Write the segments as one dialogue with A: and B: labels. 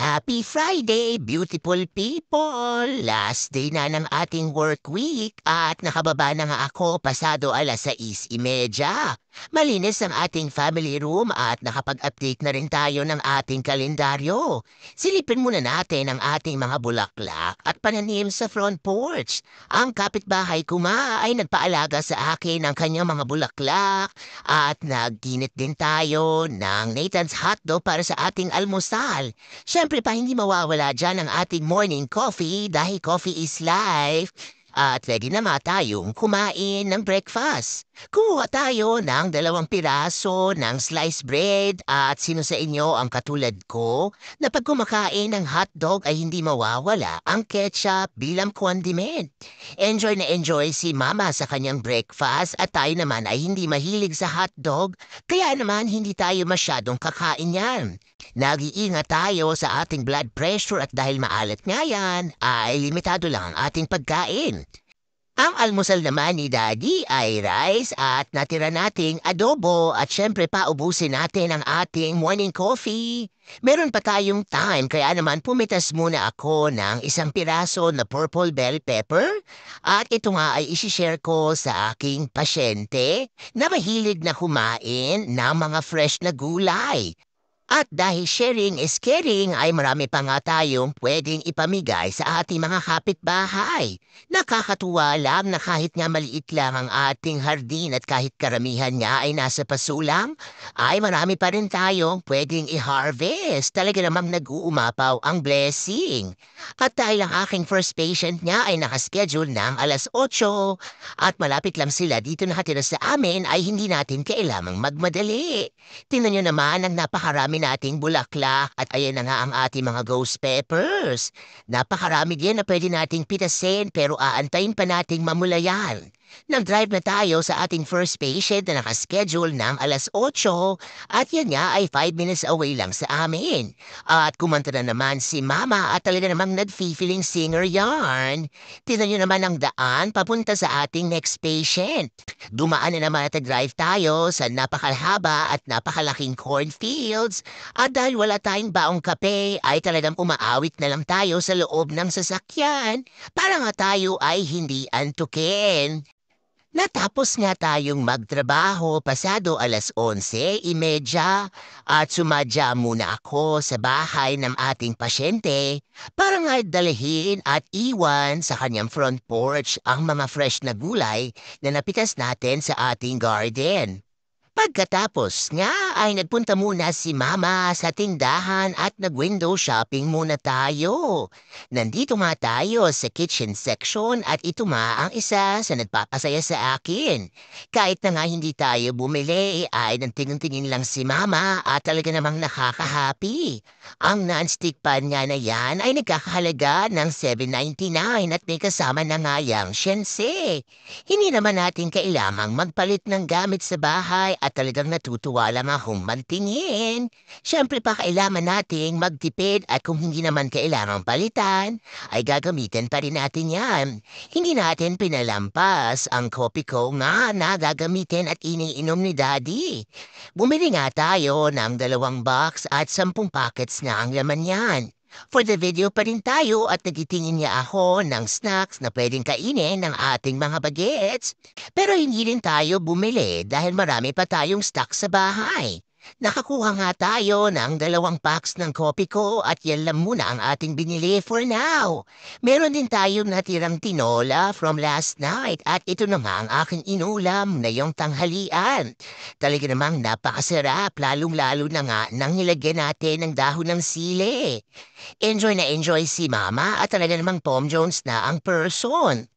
A: Happy Friday, beautiful people! Last day na ng ating work week at nakababa na nga ako pasado 6:30. Malinis ang ating family room at nakapag-update na rin tayo ng ating kalendaryo. Silipin muna natin ang ating mga bulaklak at pananim sa front porch. Ang kapitbahay ko ay nagpaalaga sa akin ng kanyang mga bulaklak at nagginit din tayo ng Nathan's hotdog para sa ating almusal. Siyempre pa hindi mawawala dyan ang ating morning coffee dahil coffee is life. At ready na nga tayong kumain ng breakfast. Kumuha tayo ng 2 piraso ng sliced bread at sino sa inyo ang katulad ko na pag kumakain ng hotdog ay hindi mawawala ang ketchup bilang condiment. Enjoy na enjoy si mama sa kanyang breakfast at tayo naman ay hindi mahilig sa hotdog kaya naman hindi tayo masyadong kakain yan. Nag-iingat tayo sa ating blood pressure at dahil maalat nga yan, ay limitado lang ang ating pagkain. Ang almusal naman ni Daddy ay rice at natira nating adobo at syempre pa ubusin natin ang ating morning coffee. Meron pa tayong time kaya naman pumitas muna ako ng 1 piraso na purple bell pepper at ito nga ay isishare ko sa aking pasyente na mahilig na kumain ng mga fresh na gulay. At dahil sharing is caring ay marami pa nga tayong pwedeng ipamigay sa ating mga kapitbahay. Nakakatuwa lang na kahit nga maliit lang ang ating hardin at kahit karamihan nga ay nasa pasulang, ay marami pa rin tayong pwedeng i-harvest. Talaga namang nag-uumapaw ang blessing. At dahil ang aking first patient nga ay nakaschedule ng 8:00 at malapit lang sila dito nakatira sa amin ay hindi natin kailangang magmadali. Tingnan nyo naman ang napakarami nating bulaklak at ayan na nga ang ating mga ghost peppers. Napakarami din na pwede nating pitasin pero aantayin pa nating mamulayan. Nag-drive na tayo sa ating first patient na nakaschedule ng 8:00 at yan nga ay 5 minutes away lang sa amin. At kumanta na naman si Mama at talaga namang nag-feeling singer yarn. Tignan nyo naman ang daan papunta sa ating next patient. Dumaan na naman at drive tayo sa napakalhaba at napakalaking cornfields at dahil wala tayong baong kape ay talagang umaawit na lang tayo sa loob ng sasakyan para nga tayo ay hindi antukin. Natapos nga tayong magtrabaho pasado 11:30 at sumadya muna ako sa bahay ng ating pasyente para nga dalhin at iwan sa kanyang front porch ang mga fresh na gulay na napitas natin sa ating garden. Pagkatapos nga ay nagpunta muna si Mama sa tindahan at nag-window shopping muna tayo. Nandito nga tayo sa kitchen section at ito nga ang isa sa nagpapasaya sa akin. Kahit na nga hindi tayo bumili ay nagtingin-tingin lang si Mama at talaga namang nakaka-happy. Ang non-stick pan nga na yan ay nagkakahalaga ng 7.99 at may kasama na nga yang shense. Hindi naman natin kailangang magpalit ng gamit sa bahay at talagang natutuwa lang akong magtingin. Siyempre pa kailangan nating magtipid at kung hindi naman kailangang palitan, ay gagamitin pa rin natin yan. Hindi natin pinalampas ang kopi ko nga na gagamitin at iniinom ni Daddy. Bumili nga tayo ng 2 box at 10 packets na ang laman yan. For the video pa rin tayo at nagitingin niya ako ng snacks na pwedeng kainin ng ating mga bagets. Pero hindi rin tayo bumili dahil marami pa tayong stock sa bahay. Nakakuha nga tayo ng 2 packs ng kopi ko at yan lang muna ang ating binili for now. Meron din tayong natirang tinola from last night at ito na nga ang aking inulam na yung tanghalian. Talaga namang napakasarap lalong-lalo na nga nang nilagyan natin ng dahon ng sili. Enjoy na enjoy si Mama at talaga namang Tom Jones na ang person.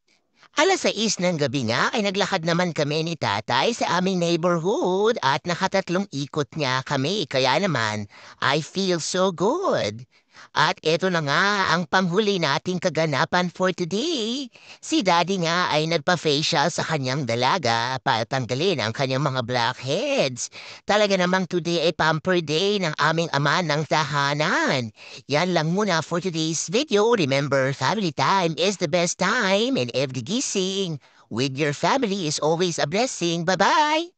A: 6:00 ng gabi nga ay naglakad naman kami ni Tatay sa aming neighborhood at nakatatlong ikot niya kami kaya naman I feel so good. At eto na nga ang panghuli nating kaganapan for today. Si Daddy nga ay nagpa-facial sa kanyang dalaga para tanggalin ang kanyang mga blackheads. Talaga namang today ay pamper day ng aming ama ng tahanan. Yan lang muna for today's video. Remember, family time is the best time and every gising with your family is always a blessing. Bye-bye!